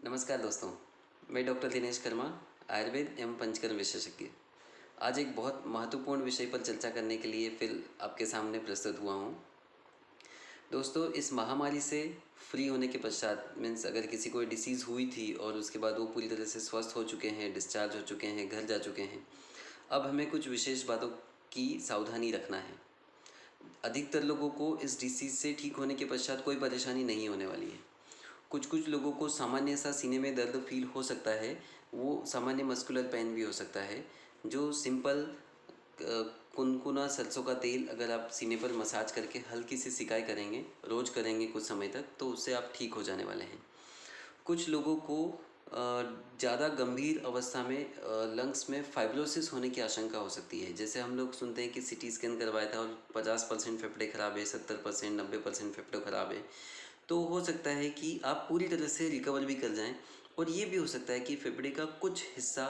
नमस्कार दोस्तों, मैं डॉक्टर दिनेश कर्मा, आयुर्वेद एवं पंचकर्म विशेषज्ञ। आज एक बहुत महत्वपूर्ण विषय पर चर्चा करने के लिए फिर आपके सामने प्रस्तुत हुआ हूँ। दोस्तों, इस महामारी से फ्री होने के पश्चात मीन्स अगर किसी को डिसीज़ हुई थी और उसके बाद वो पूरी तरह से स्वस्थ हो चुके हैं, डिस्चार्ज हो चुके हैं, घर जा चुके हैं, अब हमें कुछ विशेष बातों की सावधानी रखना है। अधिकतर लोगों को इस डिसीज़ से ठीक होने के पश्चात कोई परेशानी नहीं होने वाली है। कुछ कुछ लोगों को सामान्य सा सीने में दर्द फील हो सकता है, वो सामान्य मस्कुलर पेन भी हो सकता है, जो सिंपल कुनकुना सरसों का तेल अगर आप सीने पर मसाज करके हल्की सी सिकाई करेंगे, रोज़ करेंगे कुछ समय तक, तो उससे आप ठीक हो जाने वाले हैं। कुछ लोगों को ज़्यादा गंभीर अवस्था में लंग्स में फाइब्रोसिस होने की आशंका हो सकती है। जैसे हम लोग सुनते हैं कि सीटी स्कैन करवाया था और 50% फेफड़े खराब है, 70%, 90% फेफड़े खराब है। तो हो सकता है कि आप पूरी तरह से रिकवर भी कर जाएँ और ये भी हो सकता है कि फेफड़े का कुछ हिस्सा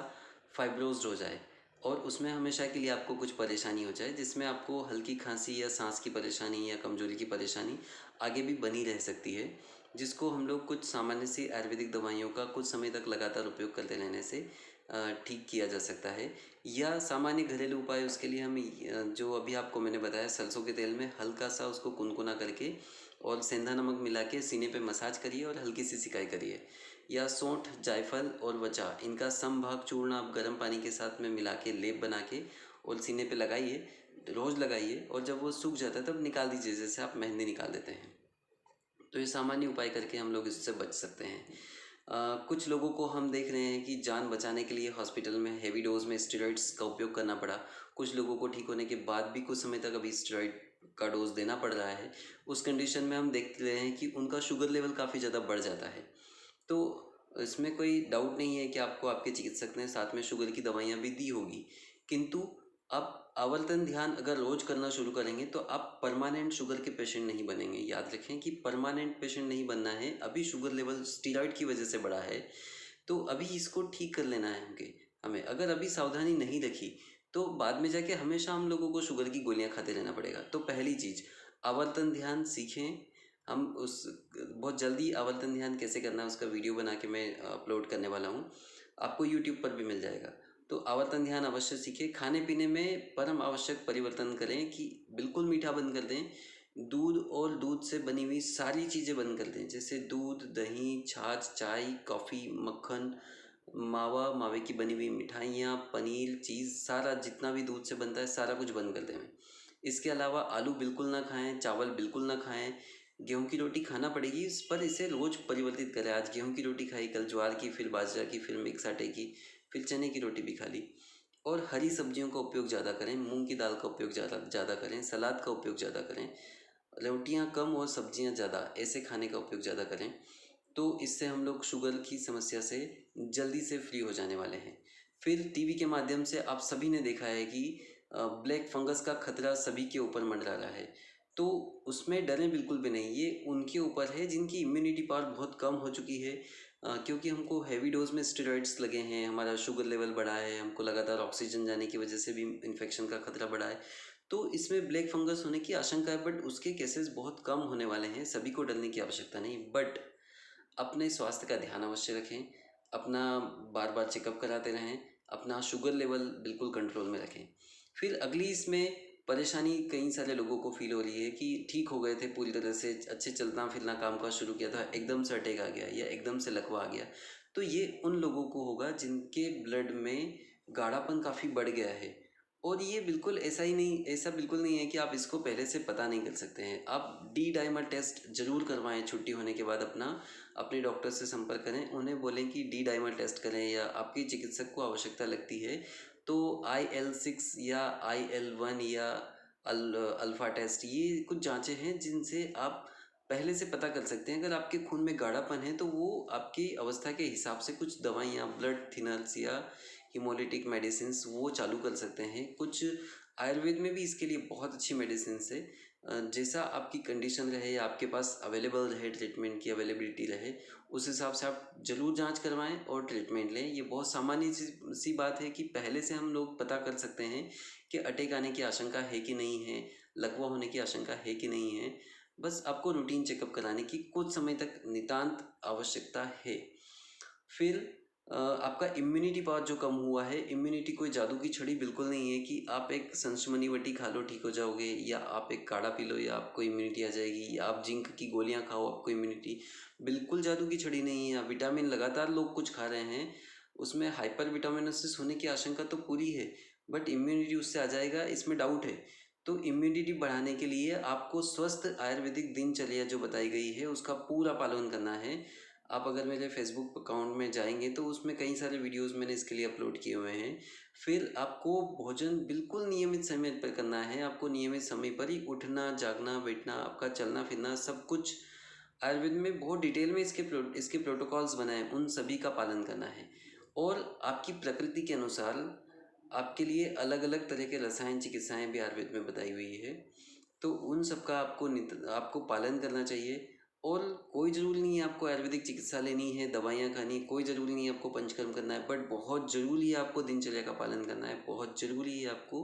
फाइब्रोज्ड हो जाए और उसमें हमेशा के लिए आपको कुछ परेशानी हो जाए, जिसमें आपको हल्की खांसी या सांस की परेशानी या कमजोरी की परेशानी आगे भी बनी रह सकती है, जिसको हम लोग कुछ सामान्य सी आयुर्वेदिक दवाइयों का कुछ समय तक लगातार उपयोग करते रहने से ठीक किया जा सकता है। या सामान्य घरेलू उपाय उसके लिए हम जो अभी आपको मैंने बताया, सरसों के तेल में हल्का सा उसको कुनकुना करके और सेंधा नमक मिला के सीने पे मसाज करिए और हल्की सी सिकाई करिए। या सौंठ, जायफल और वचा, इनका समभाग चूर्ण आप गर्म पानी के साथ में मिला के लेप बना के और सीने पे लगाइए, रोज़ लगाइए और जब वो सूख जाता है तब निकाल दीजिए, जैसे आप मेहंदी निकाल देते हैं। तो ये सामान्य उपाय करके हम लोग इससे बच सकते हैं। कुछ लोगों को हम देख रहे हैं कि जान बचाने के लिए हॉस्पिटल में हेवी डोज में स्टेरॉइड्स का उपयोग करना पड़ा। कुछ लोगों को ठीक होने के बाद भी कुछ समय तक अभी स्टेरॉइड का डोज देना पड़ रहा है। उस कंडीशन में हम देख रहे हैं कि उनका शुगर लेवल काफ़ी ज़्यादा बढ़ जाता है। तो इसमें कोई डाउट नहीं है कि आपको आपके चिकित्सक ने साथ में शुगर की दवाइयाँ भी दी होगी, किंतु आप आवर्तन ध्यान अगर रोज करना शुरू करेंगे तो आप परमानेंट शुगर के पेशेंट नहीं बनेंगे। याद रखें कि परमानेंट पेशेंट नहीं बनना है। अभी शुगर लेवल स्टीरॉयड की वजह से बढ़ा है, तो अभी इसको ठीक कर लेना है हमें अगर अभी सावधानी नहीं रखी तो बाद में जाके हमेशा हम लोगों को शुगर की गोलियां खाते रहना पड़ेगा। तो पहली चीज़, आवर्तन ध्यान सीखें। हम उस बहुत जल्दी आवर्तन ध्यान कैसे करना है उसका वीडियो बना के मैं अपलोड करने वाला हूँ, आपको यूट्यूब पर भी मिल जाएगा। तो आवर्तन ध्यान अवश्य सीखें। खाने पीने में परम आवश्यक परिवर्तन करें कि बिल्कुल मीठा बंद कर दें। दूध और दूध से बनी हुई सारी चीज़ें बंद कर दें, जैसे दूध, दही, छाछ, चाय, कॉफ़ी, मक्खन, मावा, मावे की बनी हुई मिठाइयाँ, पनीर, चीज़, सारा जितना भी दूध से बनता है सारा कुछ बंद कर दें। इसके अलावा आलू बिल्कुल ना खाएं, चावल बिल्कुल ना खाएं। गेहूं की रोटी खाना पड़ेगी, इस पर इसे रोज परिवर्तित करें। आज गेहूं की रोटी खाई, कल ज्वार की, फिर बाजरा की, फिर मिक्स आटे की, फिर चने की रोटी भी खा ली। और हरी सब्जियों का उपयोग ज़्यादा करें, मूंग की दाल का उपयोग ज़्यादा ज़्यादा करें, सलाद का उपयोग ज़्यादा करें, रोटियां कम और सब्जियां ज़्यादा, ऐसे खाने का उपयोग ज़्यादा करें। तो इससे हम लोग शुगर की समस्या से जल्दी से फ्री हो जाने वाले हैं। फिर टीवी के माध्यम से आप सभी ने देखा है कि ब्लैक फंगस का खतरा सभी के ऊपर मंडरा रहा है। तो उसमें डरें बिल्कुल भी नहीं, ये उनके ऊपर है जिनकी इम्यूनिटी पावर बहुत कम हो चुकी है। क्योंकि हमको हैवी डोज में स्टेरॉइड्स लगे हैं, हमारा शुगर लेवल बढ़ा है, हमको लगातार ऑक्सीजन जाने की वजह से भी इन्फेक्शन का खतरा बढ़ा है। तो इसमें ब्लैक फंगस होने की आशंका है, बट उसके केसेस बहुत कम होने वाले हैं। सभी को डरने की आवश्यकता नहीं, बट अपने स्वास्थ्य का ध्यान अवश्य रखें। अपना बार बार चेकअप कराते रहें। अपना शुगर लेवल बिल्कुल कंट्रोल में रखें। फिर अगली इसमें परेशानी कई सारे लोगों को फील हो रही है कि ठीक हो गए थे पूरी तरह से, अच्छे चलना फिरना काम काज शुरू किया था, एकदम से अटैक आ गया या एकदम से लकवा आ गया। तो ये उन लोगों को होगा जिनके ब्लड में गाढ़ापन काफ़ी बढ़ गया है। और ये बिल्कुल ऐसा ही नहीं, ऐसा बिल्कुल नहीं है कि आप इसको पहले से पता नहीं कर सकते हैं। आप डी डाइमर टेस्ट जरूर करवाएं छुट्टी होने के बाद। अपने डॉक्टर से संपर्क करें, उन्हें बोलें कि डी डाइमर टेस्ट करें, या आपके चिकित्सक को आवश्यकता लगती है तो IL-6 या IL-1 या अल्फ़ा टेस्ट, ये कुछ जांचें हैं जिनसे आप पहले से पता कर सकते हैं। अगर आपके खून में गाढ़ापन है तो वो आपकी अवस्था के हिसाब से कुछ दवाइयाँ, ब्लड थिनर्स या हीमोलिटिक मेडिसिन्स वो चालू कर सकते हैं। कुछ आयुर्वेद में भी इसके लिए बहुत अच्छी मेडिसिन है। जैसा आपकी कंडीशन रहे या आपके पास अवेलेबल रहे, ट्रीटमेंट की अवेलेबिलिटी रहे, उस हिसाब से आप ज़रूर जांच करवाएं और ट्रीटमेंट लें। ये बहुत सामान्य सी बात है कि पहले से हम लोग पता कर सकते हैं कि अटैक आने की आशंका है कि नहीं है, लकवा होने की आशंका है कि नहीं है। बस आपको रूटीन चेकअप कराने की कुछ समय तक नितांत आवश्यकता है। फिर आपका इम्यूनिटी पावर जो कम हुआ है, इम्यूनिटी कोई जादू की छड़ी बिल्कुल नहीं है कि आप एक संशमनी वटी खा लो ठीक हो जाओगे, या आप एक काढ़ा पी लो या आपको इम्यूनिटी आ जाएगी, या आप जिंक की गोलियां खाओ आपको इम्यूनिटी। बिल्कुल जादू की छड़ी नहीं है। विटामिन लगातार लोग कुछ खा रहे हैं, उसमें हाइपर विटामिनोसिस होने की आशंका तो पूरी है, बट इम्यूनिटी उससे आ जाएगा इसमें डाउट है। तो इम्यूनिटी बढ़ाने के लिए आपको स्वस्थ आयुर्वेदिक दिनचर्या जो बताई गई है उसका पूरा पालन करना है। आप अगर मेरे फेसबुक अकाउंट में जाएंगे तो उसमें कई सारे वीडियोस मैंने इसके लिए अपलोड किए हुए हैं। फिर आपको भोजन बिल्कुल नियमित समय पर करना है। आपको नियमित समय पर ही उठना, जागना, बैठना, आपका चलना फिरना सब कुछ आयुर्वेद में बहुत डिटेल में इसके प्रोटोकॉल्स बनाए हैं, उन सभी का पालन करना है। और आपकी प्रकृति के अनुसार आपके लिए अलग अलग तरह के रसायन चिकित्साएं भी आयुर्वेद में बताई हुई है, तो उन सब का आपको पालन करना चाहिए। और कोई ज़रूरी नहीं है आपको आयुर्वेदिक चिकित्सा लेनी है, दवाइयाँ खानी है, कोई ज़रूरी नहीं है आपको पंचकर्म करना है, बट बहुत ज़रूरी है आपको दिनचर्या का पालन करना है, बहुत ज़रूरी है आपको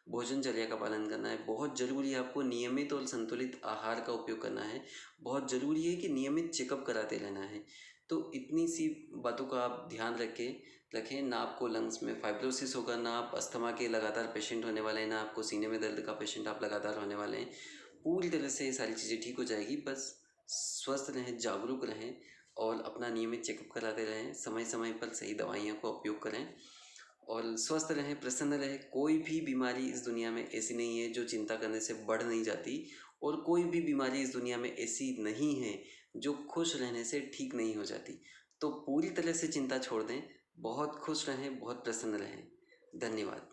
भोजनचर्या का पालन करना है, बहुत ज़रूरी है आपको नियमित और संतुलित आहार का उपयोग करना है, बहुत ज़रूरी है कि नियमित चेकअप कराते रहना है। तो इतनी सी बातों का आप ध्यान रखें। ना आपको लंग्स में फाइब्रोसिस होगा, ना आप अस्थमा के लगातार पेशेंट होने वाले हैं, ना आपको सीने में दर्द का पेशेंट आप लगातार होने वाले हैं। पूरी तरह से ये सारी चीज़ें ठीक हो जाएगी। बस स्वस्थ रहें, जागरूक रहें और अपना नियमित चेकअप कराते रहें, समय समय पर सही दवाइयों का उपयोग करें और स्वस्थ रहें, प्रसन्न रहें। कोई भी बीमारी इस दुनिया में ऐसी नहीं है जो चिंता करने से बढ़ नहीं जाती, और कोई भी बीमारी इस दुनिया में ऐसी नहीं है जो खुश रहने से ठीक नहीं हो जाती। तो पूरी तरह से चिंता छोड़ दें, बहुत खुश रहें, बहुत प्रसन्न रहें। धन्यवाद।